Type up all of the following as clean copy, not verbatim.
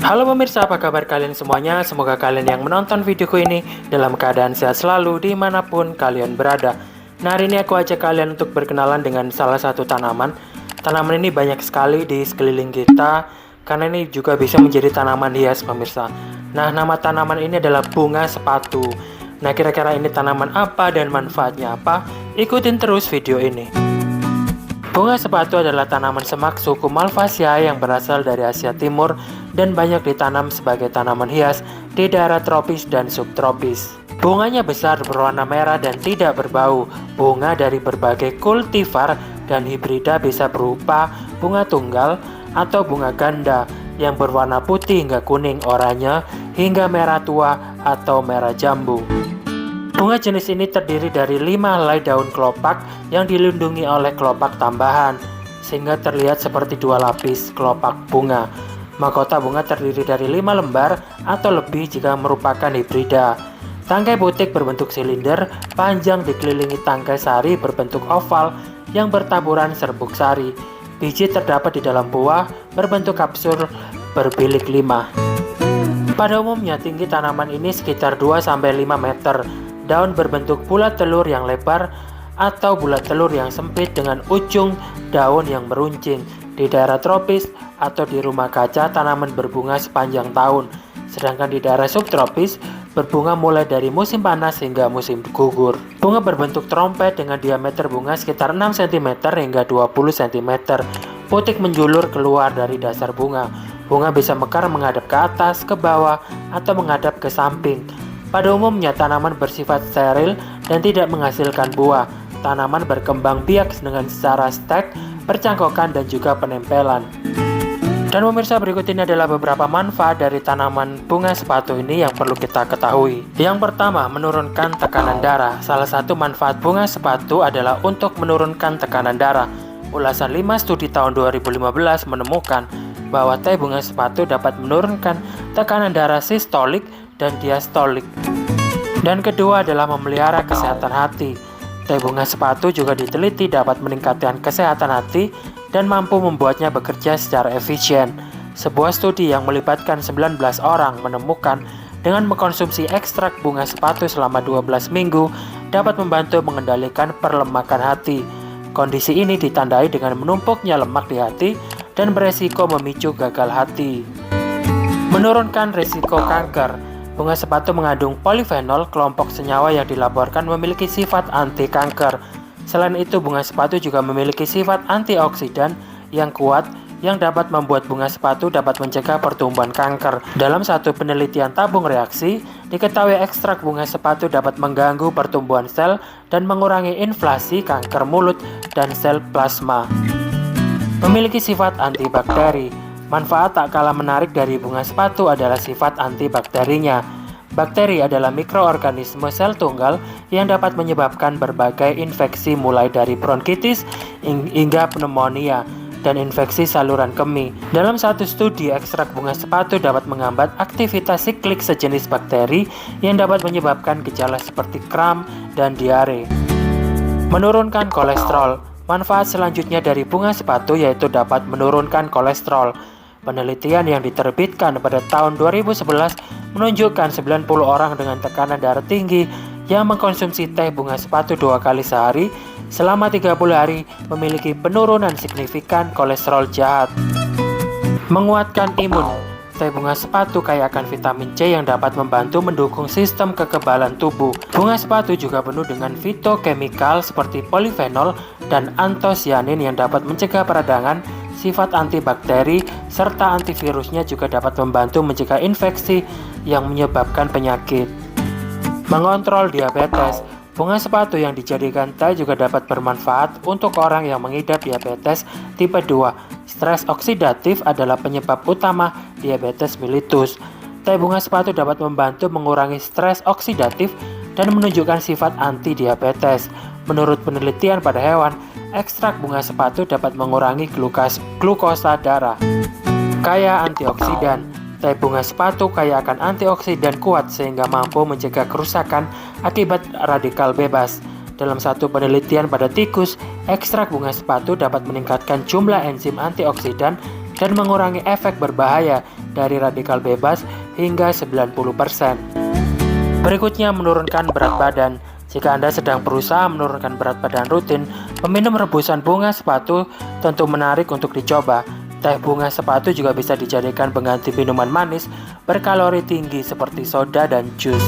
Halo pemirsa, apa kabar kalian semuanya? Semoga kalian yang menonton videoku ini dalam keadaan sehat selalu dimanapun kalian berada. Nah, hari ini aku ajak kalian untuk berkenalan dengan salah satu tanaman. Tanaman ini banyak sekali di sekeliling kita, karena ini juga bisa menjadi tanaman hias pemirsa. Nah, nama tanaman ini adalah bunga sepatu. Nah, kira-kira ini tanaman apa dan manfaatnya apa? Ikutin terus video ini. Bunga sepatu adalah tanaman semak suku Malvaceae yang berasal dari Asia Timur dan banyak ditanam sebagai tanaman hias di daerah tropis dan subtropis. Bunganya besar, berwarna merah dan tidak berbau. Bunga dari berbagai kultivar dan hibrida bisa berupa bunga tunggal atau bunga ganda yang berwarna putih hingga kuning oranye hingga merah tua atau merah jambu. Bunga jenis ini terdiri dari 5 helai daun kelopak yang dilindungi oleh kelopak tambahan, sehingga terlihat seperti 2 lapis kelopak bunga. Mahkota bunga terdiri dari 5 lembar atau lebih jika merupakan hibrida. Tangkai butik berbentuk silinder, panjang dikelilingi tangkai sari berbentuk oval yang bertaburan serbuk sari. Biji terdapat di dalam buah berbentuk kapsul berbilik 5. Pada umumnya tinggi tanaman ini sekitar 2-5 meter. Daun berbentuk bulat telur yang lebar atau bulat telur yang sempit dengan ujung daun yang meruncing. Di daerah tropis atau di rumah kaca, tanaman berbunga sepanjang tahun. Sedangkan di daerah subtropis, berbunga mulai dari musim panas hingga musim gugur. Bunga berbentuk trompet dengan diameter bunga sekitar 6 cm hingga 20 cm. Putik menjulur keluar dari dasar bunga. Bunga bisa mekar menghadap ke atas, ke bawah, atau menghadap ke samping. Pada umumnya tanaman bersifat steril dan tidak menghasilkan buah. Tanaman berkembang biak dengan secara stek, percangkokan dan juga penempelan. Dan pemirsa, berikut ini adalah beberapa manfaat dari tanaman bunga sepatu ini yang perlu kita ketahui. Yang pertama, menurunkan tekanan darah. Salah satu manfaat bunga sepatu adalah untuk menurunkan tekanan darah. Ulasan 5 studi tahun 2015 menemukan bahwa teh bunga sepatu dapat menurunkan tekanan darah sistolik dan diastolik. Dan kedua adalah memelihara kesehatan hati. Teh bunga sepatu juga diteliti dapat meningkatkan kesehatan hati dan mampu membuatnya bekerja secara efisien. Sebuah studi yang melibatkan 19 orang menemukan dengan mengkonsumsi ekstrak bunga sepatu selama 12 minggu dapat membantu mengendalikan perlemakan hati. Kondisi ini ditandai dengan menumpuknya lemak di hati dan beresiko memicu gagal hati. Menurunkan risiko kanker. Bunga sepatu mengandung polifenol, kelompok senyawa yang dilaporkan memiliki sifat anti kanker. Selain itu, bunga sepatu juga memiliki sifat antioksidan yang kuat yang dapat membuat bunga sepatu dapat mencegah pertumbuhan kanker. Dalam satu penelitian tabung reaksi, diketahui ekstrak bunga sepatu dapat mengganggu pertumbuhan sel dan mengurangi inflasi kanker mulut dan sel plasma. Memiliki sifat antibakteri. Manfaat tak kalah menarik dari bunga sepatu adalah sifat antibakterinya. Bakteri adalah mikroorganisme sel tunggal yang dapat menyebabkan berbagai infeksi mulai dari bronkitis hingga pneumonia dan infeksi saluran kemih. Dalam satu studi, ekstrak bunga sepatu dapat menghambat aktivitas siklik sejenis bakteri yang dapat menyebabkan gejala seperti kram dan diare. Menurunkan kolesterol. Manfaat selanjutnya dari bunga sepatu yaitu dapat menurunkan kolesterol. Penelitian yang diterbitkan pada tahun 2011 menunjukkan 90 orang dengan tekanan darah tinggi yang mengkonsumsi teh bunga sepatu 2 kali sehari selama 30 hari memiliki penurunan signifikan kolesterol jahat. Menguatkan imun. Teh bunga sepatu kaya akan vitamin C yang dapat membantu mendukung sistem kekebalan tubuh. Bunga sepatu juga penuh dengan fitokemikal seperti polifenol dan antosianin yang dapat mencegah peradangan, sifat antibakteri, serta antivirusnya juga dapat membantu mencegah infeksi yang menyebabkan penyakit. Mengontrol diabetes. Bunga sepatu yang dijadikan teh juga dapat bermanfaat untuk orang yang mengidap diabetes tipe 2. Stres oksidatif adalah penyebab utama diabetes mellitus. Teh bunga sepatu dapat membantu mengurangi stres oksidatif dan menunjukkan sifat anti-diabetes. Menurut penelitian pada hewan, ekstrak bunga sepatu dapat mengurangi glukosa darah. Kaya antioksidan. Teh bunga sepatu kaya akan antioksidan kuat sehingga mampu mencegah kerusakan akibat radikal bebas. Dalam satu penelitian pada tikus, ekstrak bunga sepatu dapat meningkatkan jumlah enzim antioksidan dan mengurangi efek berbahaya dari radikal bebas hingga 90%. Berikutnya, menurunkan berat badan. Jika Anda sedang berusaha menurunkan berat badan rutin, meminum rebusan bunga sepatu tentu menarik untuk dicoba. Teh bunga sepatu juga bisa dijadikan pengganti minuman manis berkalori tinggi seperti soda dan jus.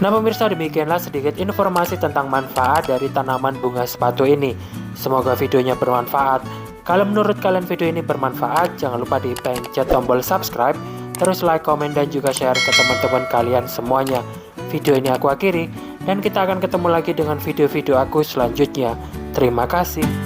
Nah pemirsa, demikianlah sedikit informasi tentang manfaat dari tanaman bunga sepatu ini. Semoga videonya bermanfaat. Kalau menurut kalian video ini bermanfaat, jangan lupa dipencet tombol subscribe, terus like, komen, dan juga share ke teman-teman kalian semuanya. Video ini aku akhiri, dan kita akan ketemu lagi dengan video-video aku selanjutnya. Terima kasih.